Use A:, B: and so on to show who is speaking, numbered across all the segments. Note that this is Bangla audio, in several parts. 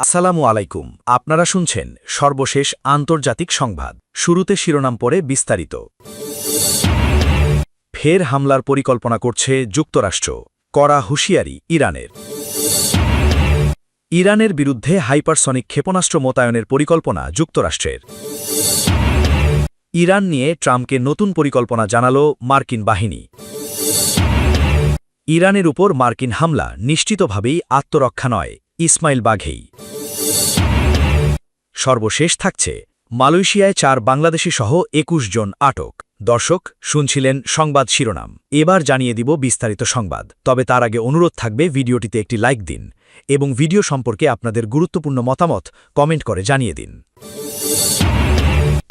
A: আসসালামু আলাইকুম। আপনারা শুনছেন সর্বশেষ আন্তর্জাতিক সংবাদ। শুরুতে শিরোনাম পরে বিস্তারিত। ফের হামলার পরিকল্পনা করছে যুক্তরাষ্ট্র, কড়া হুঁশিয়ারি ইরানের। ইরানের বিরুদ্ধে হাইপারসনিক ক্ষেপণাস্ত্র মোতায়েনের পরিকল্পনা যুক্তরাষ্ট্রের। ইরান নিয়ে ট্রাম্পকে নতুন পরিকল্পনা জানাল মার্কিন বাহিনী। ইরানের উপর মার্কিন হামলা নিশ্চিতভাবেই আত্মরক্ষা নয়, ইসমাইল বাঘেই। সর্বশেষ থাকছে মালয়েশিয়ায় 4 বাংলাদেশি সহ 21 জন আটক। দর্শক, শুনছিলেন সংবাদ শিরোনাম। এবার জানিয়ে দিব বিস্তারিত সংবাদ। তবে তার আগে অনুরোধ থাকবে ভিডিওটিতে একটি লাইক দিন এবং ভিডিও সম্পর্কে আপনাদের গুরুত্বপূর্ণ মতামত কমেন্ট করে জানিয়ে দিন।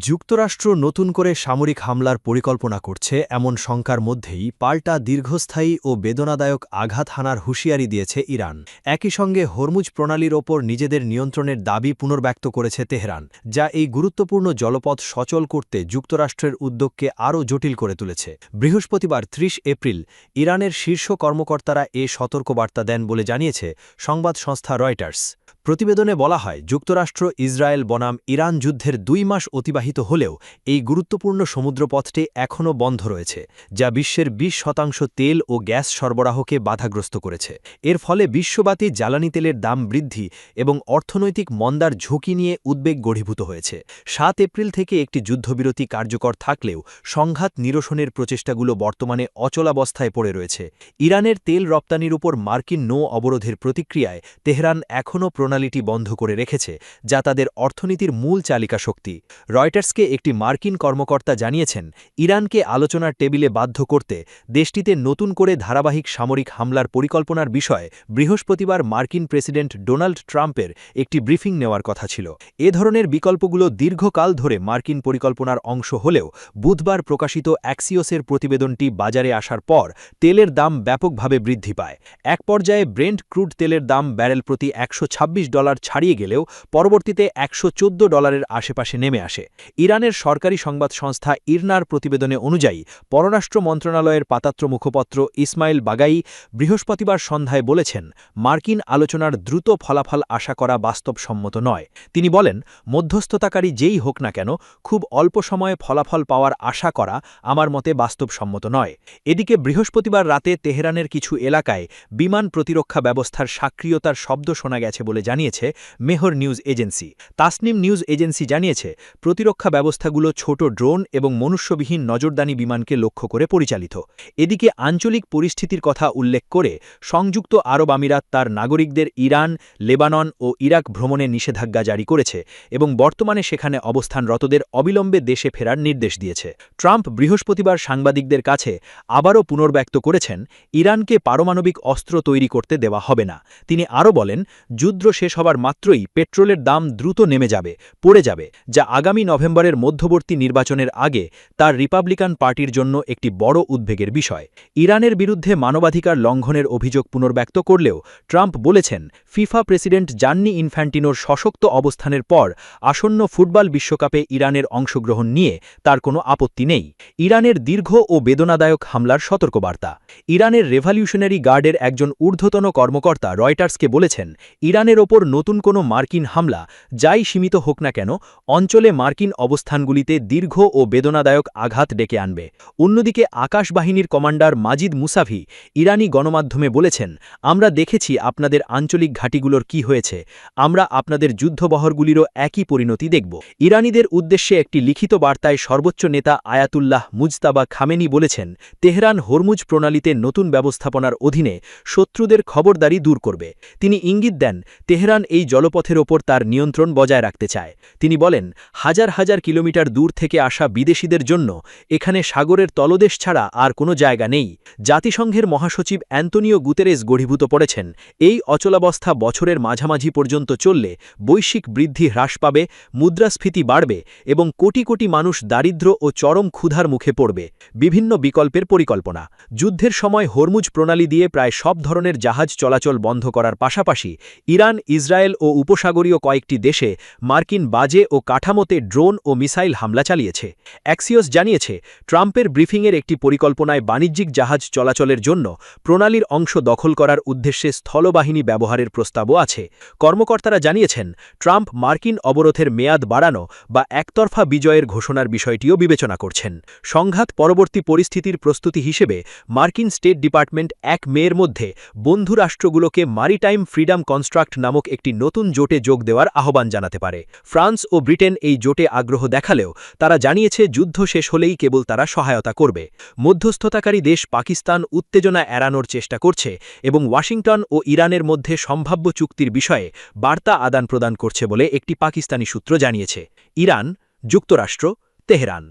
B: যুক্তরাষ্ট্র নতুন করে সামরিক হামলার পরিকল্পনা করছে এমন শঙ্কার মধ্যেই পাল্টা দীর্ঘস্থায়ী ও বেদনাদায়ক আঘাত হানার হুঁশিয়ারি দিয়েছে ইরান। একই সঙ্গে হরমুজ প্রণালীর ওপর নিজেদের নিয়ন্ত্রণের দাবি পুনর্ব্যক্ত করেছে তেহরান, যা এই গুরুত্বপূর্ণ জলপথ সচল করতে যুক্তরাষ্ট্রের উদ্যোগকে আরও জটিল করে তুলেছে। বৃহস্পতিবার 30 এপ্রিল ইরানের শীর্ষ কর্মকর্তারা এ সতর্কবার্তা দেন বলে জানিয়েছে সংবাদ সংস্থা রয়টার্স। প্রতিবেদনে বলা হয়, যুক্তরাষ্ট্র ইসরায়েল বনাম ইরান যুদ্ধের 2 মাস অতিবাহিত হলেও এই গুরুত্বপূর্ণ সমুদ্রপথটি এখনও বন্ধ রয়েছে, যা বিশ্বের 20% তেল ও গ্যাস সরবরাহকে বাধাগ্রস্ত করেছে। এর ফলে বিশ্বব্যাপী জ্বালানি তেলের দাম বৃদ্ধি এবং অর্থনৈতিক মন্দার ঝুঁকি নিয়ে উদ্বেগ গড়ীভূত হয়েছে। 7 এপ্রিল থেকে একটি যুদ্ধবিরতি কার্যকর থাকলেও সংঘাত নিরসনের প্রচেষ্টাগুলো বর্তমানে অচলাবস্থায় পড়ে রয়েছে। ইরানের তেল রপ্তানির উপর মার্কিন নৌ অবরোধের প্রতিক্রিয়ায় তেহরান এখনও প্রণালীটি বন্ধ করে রেখেছে, যা তাদের অর্থনীতির মূল চালিকা শক্তি। রয়টার্সকে একটি মার্কিন কর্মকর্তা জানিয়েছেন, ইরানকে আলোচনার টেবিলে বাধ্য করতে দেশটিতে নতুন করে ধারাবাহিক সামরিক হামলার পরিকল্পনার বিষয়ে বৃহস্পতিবার মার্কিন প্রেসিডেন্ট ডোনাল্ড ট্রাম্পের একটি ব্রিফিং নেওয়ার কথা ছিল। এ ধরনের বিকল্পগুলো দীর্ঘকাল ধরে মার্কিন পরিকল্পনার অংশ হলেও বুধবার প্রকাশিত অ্যাক্সিওসের প্রতিবেদনটি বাজারে আসার পর তেলের দাম ব্যাপকভাবে বৃদ্ধি পায়। এক পর্যায়ে ব্রেন্ট ক্রুড তেলের দাম ব্যারেল প্রতি $126 ছাড়িয়ে গেলেও পরবর্তীতে $114 আশেপাশে নেমে আসে। ইরানের সরকারি সংবাদ সংস্থা ইরনার প্রতিবেদনে অনুযায়ী পররাষ্ট্র মন্ত্রণালয়ের পাতাত্র মুখপত্র ইসমাইল বাগাই বৃহস্পতিবার সন্ধ্যায় বলেছেন, মার্কিন আলোচনার দ্রুত ফলাফল আশা করা বাস্তবসম্মত নয়। তিনি বলেন, মধ্যস্থতাকারী যেই হোক না কেন, খুব অল্প সময়ে ফলাফল পাওয়ার আশা করা আমার মতে বাস্তবসম্মত নয়। এদিকে বৃহস্পতিবার রাতে তেহরানের কিছু এলাকায় বিমান প্রতিরক্ষা ব্যবস্থার সক্রিয়তার শব্দ শোনা গেছে বলে জানিয়েছে Mehr news agency. Tasnim news agency জানিয়েছে, প্রতিরক্ষা ব্যবস্থাগুলো ছোট ড্রোন এবং মনুষ্যবিহীন নজরদানি বিমানকে লক্ষ্য করে পরিচালিত। এদিকে আঞ্চলিক পরিস্থিতির কথা উল্লেখ করে সংযুক্ত আরব আমিরাত তার নাগরিকদের ইরান, লেবানন ও ইরাক ভ্রমণে নিষেধাজ্ঞা জারি করেছে এবং বর্তমানে সেখানে অবস্থানরতদের অবিলম্বে দেশে ফেরার নির্দেশ দিয়েছে। ট্রাম্প বৃহস্পতিবার সাংবাদিকদের কাছে আবারও পুনর্ব্যক্ত করেছেন, ইরানকে পারমাণবিক অস্ত্র তৈরি করতে দেওয়া হবে না। তিনি আরও বলেন, যুদ্ধ শেষ হবার মাত্রই পেট্রোলের দাম দ্রুত নেমে পড়ে যাবে, যা আগামী নভেম্বরের মধ্যবর্তী নির্বাচনের আগে তার রিপাবলিকান পার্টির জন্য একটি বড় উদ্বেগের বিষয়। ইরানের বিরুদ্ধে মানবাধিকার লঙ্ঘনের অভিযোগ পুনর্ব্যক্ত করলেও ট্রাম্প বলেছেন, ফিফা প্রেসিডেন্ট জান্নি ইনফ্যান্টিনোর সশক্ত অবস্থানের পর আসন্ন ফুটবল বিশ্বকাপে ইরানের অংশগ্রহণ নিয়ে তার কোনো আপত্তি নেই। ইরানের দীর্ঘ ও বেদনাদায়ক হামলার সতর্কবার্তা। ইরানের রেভলিউশনারি গার্ডের একজন ঊর্ধ্বতন কর্মকর্তা রয়টার্সকে বলেছেন, ইরানের ওপর নতুন কোনো মার্কিন হামলা, যাই সীমিত হোক না কেন, অঞ্চলে মার্কিন অবস্থানগুলিতে দীর্ঘ ও বেদনাদায়ক আঘাত ডেকে আনবে। অন্যদিকে আকাশ বাহিনীর কমান্ডার মাজিদ মুসাভি ইরানি গণমাধ্যমে বলেছেন, আমরা দেখেছি আপনাদের আঞ্চলিক ঘাঁটিগুলোর কি হয়েছে, আমরা আপনাদের যুদ্ধবহরগুলিরও একই পরিণতি দেখব। ইরানিদের উদ্দেশ্যে একটি লিখিত বার্তায় সর্বোচ্চ নেতা আয়াতুল্লাহ মুজতাবা খামেনি বলেছেন, তেহরান হরমুজ প্রণালীতে নতুন ব্যবস্থাপনার অধীনে শত্রুদের খবরদারি দূর করবে। তিনি ইঙ্গিত দেন, তেহরান এই জলপথের ওপর তার নিয়ন্ত্রণ বজায় রাখতে চায়। তিনি বলেন, হাজার হাজার কিলোমিটার দূর থেকে আসা বিদেশিদের জন্য এখানে সাগরের তলদেশ ছাড়া আর কোনো জায়গা নেই। জাতিসংঘের মহাসচিব অ্যান্তোনিও গুতেরেস গড়ীভূত পড়েছেন, এই অচলাবস্থা বছরের মাঝামাঝি পর্যন্ত চললে বৈশ্বিক বৃদ্ধি হ্রাস পাবে, মুদ্রাস্ফীতি বাড়বে এবং কোটি কোটি মানুষ দারিদ্র্য ও চরম ক্ষুধার মুখে পড়বে। বিভিন্ন বিকল্পের পরিকল্পনা। যুদ্ধের সময় হরমুজ প্রণালী দিয়ে প্রায় সব ধরনের জাহাজ চলাচল বন্ধ করার পাশাপাশি ইরান, ইসরায়েল ও উপসাগরীয় কয়েকটি দেশে মার্কিন বাজে ও কাঠামোতে ড্রোন ও মিসাইল হামলা চালিয়েছে। অ্যাক্সিওস জানিয়েছে, ট্রাম্পের ব্রিফিংয়ের একটি পরিকল্পনায় বাণিজ্যিক জাহাজ চলাচলের জন্য প্রণালীর অংশ দখল করার উদ্দেশ্যে স্থলবাহিনী ব্যবহারের প্রস্তাবও আছে। কর্মকর্তারা জানিয়েছেন, ট্রাম্প মার্কিন অবরোধের মেয়াদ বাড়ানো বা একতরফা বিজয়ের ঘোষণার বিষয়টিও বিবেচনা করছেন। সংঘাত পরবর্তী পরিস্থিতির প্রস্তুতি হিসেবে মার্কিন স্টেট ডিপার্টমেন্ট ১ মের মধ্যে বন্ধু রাষ্ট্রগুলোকে মারিটাইম ফ্রিডম কনস্ট্রাক্ট নামক একটি নতুন জোটে যোগ দেওয়ার আহ্বান জানাতে পারে। ফ্রান্স ও ব্রিটেন এই জোটে আগ্রহ দেখালেও তারা জানিয়েছে যুদ্ধ শেষ হলেই কেবল তারা সহায়তা করবে। মধ্যস্থতাকারী দেশ পাকিস্তান উত্তেজনা এড়ানোর চেষ্টা করছে এবং ওয়াশিংটন ও ইরানের মধ্যে সম্ভাব্য চুক্তির বিষয়ে বার্তা আদান প্রদান করছে বলে একটি পাকিস্তানি সূত্র জানিয়েছে। ইরান, যুক্তরাষ্ট্র, তেহরান।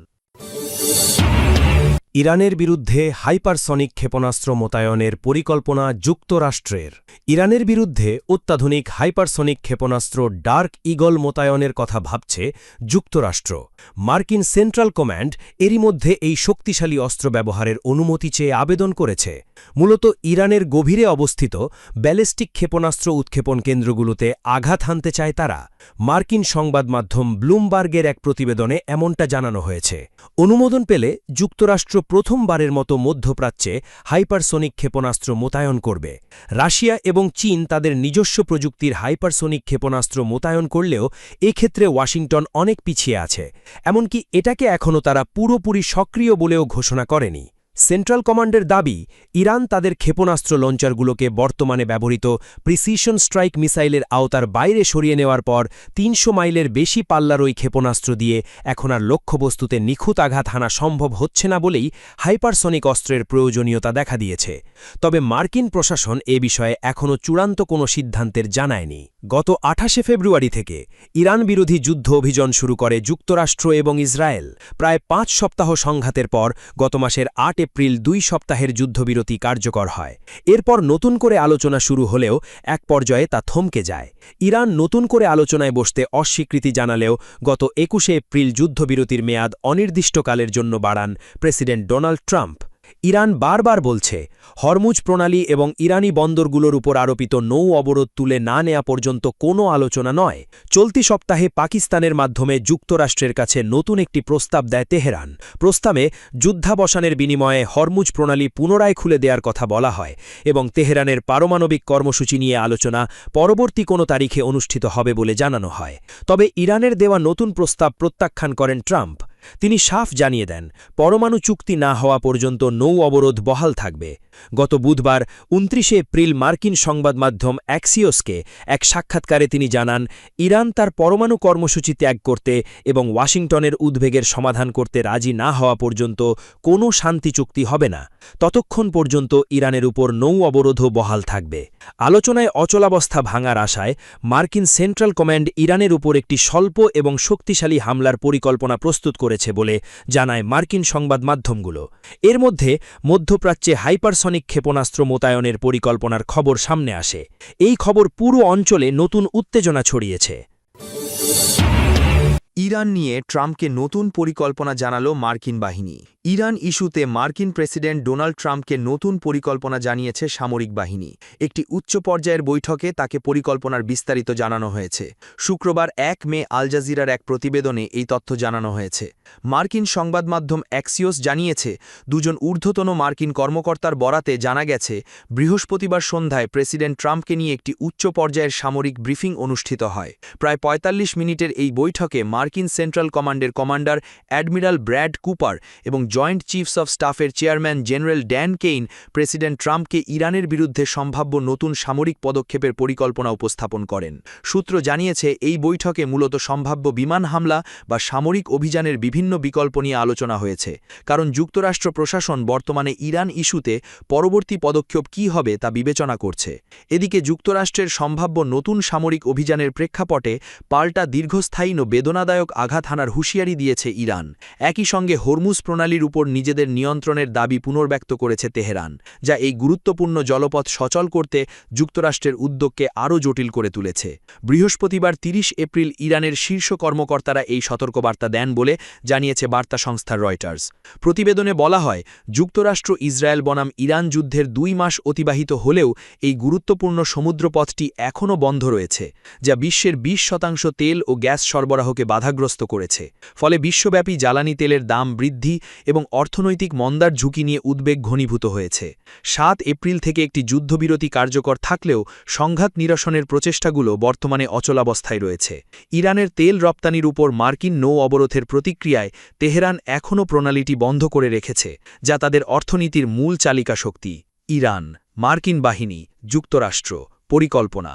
C: ইরানের বিরুদ্ধে হাইপারসনিক ক্ষেপণাস্ত্র মোতায়েনের পরিকল্পনা যুক্তরাষ্ট্রের। ইরানের বিরুদ্ধে অত্যাধুনিক হাইপারসনিক ক্ষেপণাস্ত্র ডার্ক ঈগল মোতায়েনের কথা ভাবছে যুক্তরাষ্ট্র। মার্কিন সেন্ট্রাল কমান্ড এরই মধ্যে এই শক্তিশালী অস্ত্র ব্যবহারের অনুমতি চেয়ে আবেদন করেছে। মূলত ইরানের গভীরে অবস্থিত ব্যালিস্টিক ক্ষেপণাস্ত্র উৎক্ষেপণ কেন্দ্রগুলোতে আঘাত হানতে চায় তারা। মার্কিন সংবাদ মাধ্যম ব্লুমবার্গের এক প্রতিবেদনে এমনটা জানানো হয়েছে। অনুমোদন পেলে যুক্তরাষ্ট্র প্রথমবারের মতো মধ্যপ্রাচ্যে হাইপারসনিক ক্ষেপণাস্ত্র মোতায়েন করবে। রাশিয়া এবং চীন তাদের নিজস্ব প্রযুক্তির হাইপারসনিক ক্ষেপণাস্ত্র মোতায়েন করলেও এক্ষেত্রে ওয়াশিংটন অনেক পিছিয়ে আছে। এমনকি এটাকে এখনও তারা পুরোপুরি সক্রিয় বলেও ঘোষণা করেনি। সেন্ট্রাল কমান্ডের দাবি, ইরান তাদের ক্ষেপণাস্ত্র লঞ্চারগুলোকে বর্তমানে ব্যবহৃত প্রিসিশন স্ট্রাইক মিসাইলের আওতার বাইরে সরিয়ে নেওয়ার পর ৩০০ মাইলের বেশি পাল্লার ওই ক্ষেপণাস্ত্র দিয়ে এখন আর লক্ষ্যবস্তুতে নিখুঁত আঘাত হানা সম্ভব হচ্ছে না বলেই হাইপারসনিক অস্ত্রের প্রয়োজনীয়তা দেখা দিয়েছে। তবে মার্কিন প্রশাসন এ বিষয়ে এখনও চূড়ান্ত কোনো সিদ্ধান্তের জানায়নি। গত ২৮ ফেব্রুয়ারি থেকে ইরান বিরোধী যুদ্ধ অভিযান শুরু করে যুক্তরাষ্ট্র এবং ইসরায়েল। প্রায় ৫ সপ্তাহ সংঘাতের পর গত মাসের ৮ এপ্রিল ২ সপ্তাহের যুদ্ধবিরতি কার্যকর হয়। এরপর নতুন করে আলোচনা শুরু হলেও এক পর্যায়ে তা থমকে যায়। ইরান নতুন করে আলোচনায় বসতে অস্বীকৃতি জানালেও গত ২১ এপ্রিল যুদ্ধবিরতির মেয়াদ অনির্দিষ্টকালের জন্য বাড়ান প্রেসিডেন্ট ডোনাল্ড ট্রাম্প। ইরান বারবার বলছে, হরমুজ প্রণালী এবং ইরানি বন্দরগুলোর উপর আরোপিত নৌ অবরোধ তুলে না নেওয়া পর্যন্ত কোনো আলোচনা নয়। চলতি সপ্তাহে পাকিস্তানের মাধ্যমে যুক্তরাষ্ট্রের কাছে নতুন একটি প্রস্তাব দেয় তেহরান। প্রস্তাবে যুদ্ধাবসানের বিনিময়ে হরমুজ প্রণালী পুনরায় খুলে দেওয়ার কথা বলা হয় এবং তেহরানের পারমাণবিক কর্মসূচি নিয়ে আলোচনা পরবর্তী কোনো তারিখে অনুষ্ঠিত হবে বলে জানানো হয়। তবে ইরানের দেওয়া নতুন প্রস্তাব প্রত্যাখ্যান করেন ট্রাম্প। তিনি সাফ জানিয়ে দেন, পরমাণু চুক্তি না হওয়া পর্যন্ত নৌ অবরোধ বহাল থাকবে। গত বুধবার ২৯ এপ্রিল মার্কিন সংবাদ মাধ্যম অ্যাক্সিওসকে এক সাক্ষাৎকারে তিনি জানান, ইরান তার পরমাণু কর্মসূচি ত্যাগ করতে এবং ওয়াশিংটনের উদ্বেগের সমাধান করতে রাজি না হওয়া পর্যন্ত কোনো শান্তি চুক্তি হবে না। ততক্ষণ পর্যন্ত ইরানের উপর নৌ অবরোধও বহাল থাকবে। আলোচনায় অচলাবস্থা ভাঙার আশায় মার্কিন সেন্ট্রাল কমান্ড ইরানের উপর একটি স্বল্প এবং শক্তিশালী হামলার পরিকল্পনা প্রস্তুত করেছে বলে জানায় মার্কিন সংবাদ মাধ্যমগুলো। এর মধ্যে মধ্যপ্রাচ্যে হাইপারসনিক ক্ষেপণাস্ত্র মোতায়েনের পরিকল্পনার খবর সামনে আসে। এই খবর পুরো অঞ্চলে নতুন উত্তেজনা ছড়িয়েছে।
D: ইরান নিয়ে ট্রাম্পকে নতুন পরিকল্পনা জানালো মার্কিন বাহিনী। ইরান ইস্যুতে মার্কিন প্রেসিডেন্ট ডোনাল্ড ট্রাম্পকে নতুন পরিকল্পনা জানিয়েছে সামরিক বাহিনী। একটি উচ্চ পর্যায়ের বৈঠকে তাকে পরিকল্পনার বিস্তারিত জানানো হয়েছে। শুক্রবার ১ মে আল জাজিরার এক প্রতিবেদনে এই তথ্য জানানো হয়েছে। মার্কিন সংবাদ মাধ্যম অ্যাক্সিওস জানিয়েছে, দুজন ঊর্ধ্বতন মার্কিন কর্মকর্তার বরাতে জানা গেছে, বৃহস্পতিবার সন্ধ্যায় প্রেসিডেন্ট ট্রাম্পকে নিয়ে একটি উচ্চ পর্যায়ের সামরিক ব্রিফিং অনুষ্ঠিত হয়। প্রায় ৪৫ মিনিটের এই বৈঠকে মার্কিন সেন্ট্রাল কমান্ডের কমান্ডার অ্যাডমিরাল ব্র্যাড কুপার এবং জয়েন্ট চিফস অফ স্টাফের chairman general Dan Caine president ট্রাম্পকে ইরানের বিরুদ্ধে সম্ভাব্য নতুন সামরিক পদক্ষেপের পরিকল্পনা উপস্থাপন করেন। সূত্র জানিয়েছে, এই বৈঠকে মূলত সম্ভাব্য বিমান হামলা বা সামরিক অভিযানের বিভিন্ন বিকল্প নিয়ে আলোচনা হয়েছে, কারণ যুক্তরাষ্ট্র প্রশাসন বর্তমানে ইরান ইস্যুতে পরবর্তী পদক্ষেপ কী হবে তা বিবেচনা করছে। এদিকে যুক্তরাষ্ট্রের সম্ভাব্য নতুন সামরিক অভিযানের প্রেক্ষাপটে পাল্টা দীর্ঘস্থায়ী ও বেদনাদায়ক আঘাত হানার হুঁশিয়ারি দিয়েছে ইরান। একই সঙ্গে হরমুজ প্রণালীর উপর নিজেদের নিয়ন্ত্রণের দাবি পুনর্ব্যক্ত করেছে তেহরান, যা এই গুরুত্বপূর্ণ জলপথ সচল করতে যুক্তরাষ্ট্রের উদ্যোগকে আরও জটিল করে তুলেছে। বৃহস্পতিবার ৩০ এপ্রিল ইরানের শীর্ষ কর্মকর্তারা এই সতর্কবার্তা দেন বলে জানিয়েছে বার্তা সংস্থা রয়টার্স। প্রতিবেদনে বলা হয়, যুক্তরাষ্ট্র ইসরায়েল বনাম ইরান যুদ্ধের ২ মাস অতিবাহিত হলেও এই গুরুত্বপূর্ণ সমুদ্রপথটি এখনও বন্ধ রয়েছে, যা বিশ্বের ২০% তেল ও গ্যাস সরবরাহকে বাধা বাধাগ্রস্ত করেছে। ফলে বিশ্বব্যাপী জ্বালানি তেলের দাম বৃদ্ধি এবং অর্থনৈতিক মন্দার ঝুঁকি নিয়ে উদ্বেগ ঘনীভূত হয়েছে। 7 এপ্রিল থেকে একটি যুদ্ধবিরতি কার্যকর থাকলেও সংঘাত নিরসনের প্রচেষ্টাগুলো বর্তমানে অচলাবস্থায় রয়েছে। ইরানের তেল রপ্তানির উপর মার্কিন নৌ অবরোধের প্রতিক্রিয়ায় তেহরান এখনও প্রণালীটি বন্ধ করে রেখেছে, যা তাদের অর্থনীতির মূল চালিকা শক্তি। ইরান, মার্কিন বাহিনী, যুক্তরাষ্ট্র, পরিকল্পনা।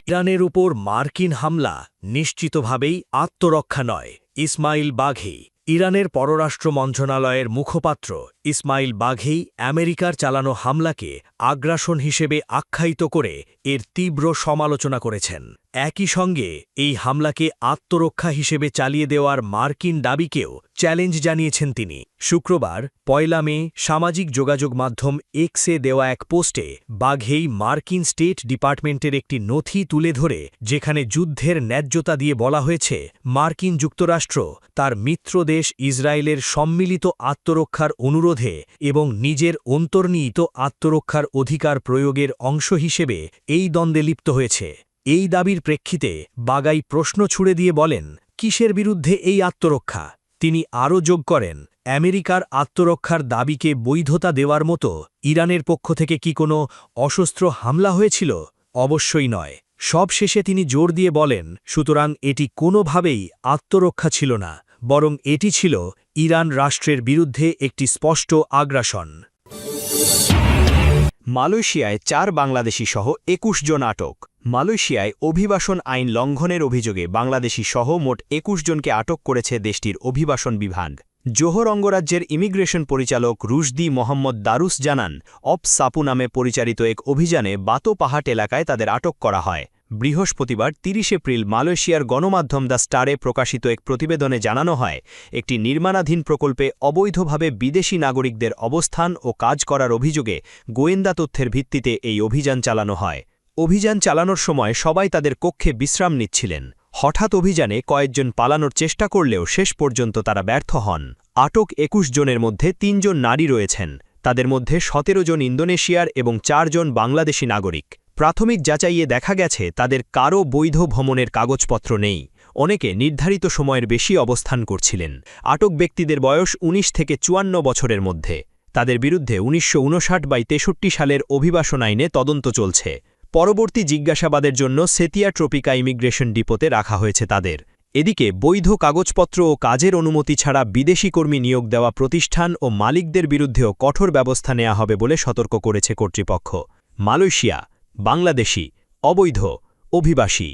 A: ইরানের উপর মার্কিন হামলা নিশ্চিতভাবেই আত্মরক্ষা নয়। ইসমাইল বাঘি, ইরানের পররাষ্ট্র মন্ত্রণালয়ের মুখপাত্র ইসমাইল বাঘি আমেরিকার চালানো হামলাকে আগ্রাসন হিসেবে আখ্যায়িত করে এর তীব্র সমালোচনা করেছেন। একই সঙ্গে এই হামলাকে আত্মরক্ষা হিসেবে চালিয়ে দেওয়ার মার্কিন দাবিকেও চ্যালেঞ্জ জানিয়েছেন তিনি। শুক্রবার 1 মে সামাজিক যোগাযোগ মাধ্যম এক্সে দেওয়া এক পোস্টে বাঘেই মার্কিন স্টেট ডিপার্টমেন্টের একটি নথি তুলে ধরে, যেখানে যুদ্ধের ন্যায্যতা দিয়ে বলা হয়েছে মার্কিন যুক্তরাষ্ট্র তার মিত্রদেশ ইসরায়েলের সম্মিলিত আত্মরক্ষার অনুরোধে এবং নিজের অন্তর্নিহিত আত্মরক্ষার অধিকার প্রয়োগের অংশ হিসেবে এই দ্বন্দ্বে লিপ্ত হয়েছে। এই দাবির প্রেক্ষিতে বাগাই প্রশ্ন ছুড়ে দিয়ে বলেন, কিসের বিরুদ্ধে এই আত্মরক্ষা? তিনি আরও যোগ করেন, আমেরিকার আত্মরক্ষার দাবিকে বৈধতা দেওয়ার মতো ইরানের পক্ষ থেকে কি কোনো অসশস্ত্র হামলা হয়েছিল? অবশ্যই নয়। সবশেষে তিনি জোর দিয়ে বলেন, সুতরাং এটি কোনোভাবেই আত্মরক্ষা ছিল না, বরং এটি ছিল ইরান রাষ্ট্রের বিরুদ্ধে একটি স্পষ্ট আগ্রাসন।
B: মালয়েশিয়ায় 4 বাংলাদেশি সহ 21 জন আটক। মালয়েশিয়ায় অভিবাসন আইন লঙ্ঘনের অভিযোগে বাংলাদেশি সহ মোট 21 জনকে আটক করেছে দেশটির অভিবাসন বিভাগ। জোহর অঙ্গরাজ্যের ইমিগ্রেশন পরিচালক রুশদি মোহাম্মদ দারুস জানান, অপস সাপু নামে পরিচালিত এক অভিযানে বাতো পাহাট এলাকায় তাদের আটক করা হয়। বৃহস্পতিবার 30 এপ্রিল মালয়েশিয়ার গণমাধ্যম দ্য স্টারে প্রকাশিত এক প্রতিবেদনে জানানো হয়, একটি নির্মাণাধীন প্রকল্পে অবৈধভাবে বিদেশি নাগরিকদের অবস্থান ও কাজ করার অভিযোগে গোয়েন্দা তথ্যের ভিত্তিতে এই অভিযান চালানো হয়। অভিযান চালানোর সময় সবাই তাদের কক্ষে বিশ্রাম নিচ্ছিলেন। হঠাৎ অভিযানে কয়েকজন পালানোর চেষ্টা করলেও শেষ পর্যন্ত তারা ব্যর্থ হন। আটক 21 জনের মধ্যে 3 জন নারী রয়েছেন। তাদের মধ্যে 17 জন ইন্দোনেশিয়ার এবং 4 জন বাংলাদেশি নাগরিক। প্রাথমিক যাচাইয়ে দেখা গেছে তাদের কারও বৈধ ভ্রমণের কাগজপত্র নেই। অনেকে নির্ধারিত সময়ের বেশি অবস্থান করছিলেন। আটক ব্যক্তিদের বয়স 19 থেকে 54 বছরের মধ্যে। তাদের বিরুদ্ধে 1959/63 সালের অভিবাসন আইনে তদন্ত চলছে। পরবর্তী জিজ্ঞাসাবাদের জন্য সেতিয়া ট্রপিকা ইমিগ্রেশন ডিপোতে রাখা হয়েছে তাদের। এদিকে বৈধ কাগজপত্র ও কাজের অনুমতি ছাড়া বিদেশি কর্মী নিয়োগ দেওয়া প্রতিষ্ঠান ও মালিকদের বিরুদ্ধেও কঠোর ব্যবস্থা নেওয়া হবে বলে সতর্ক করেছে কর্তৃপক্ষ। মালয়েশিয়া, বাংলাদেশি, অবৈধ, অভিবাসী।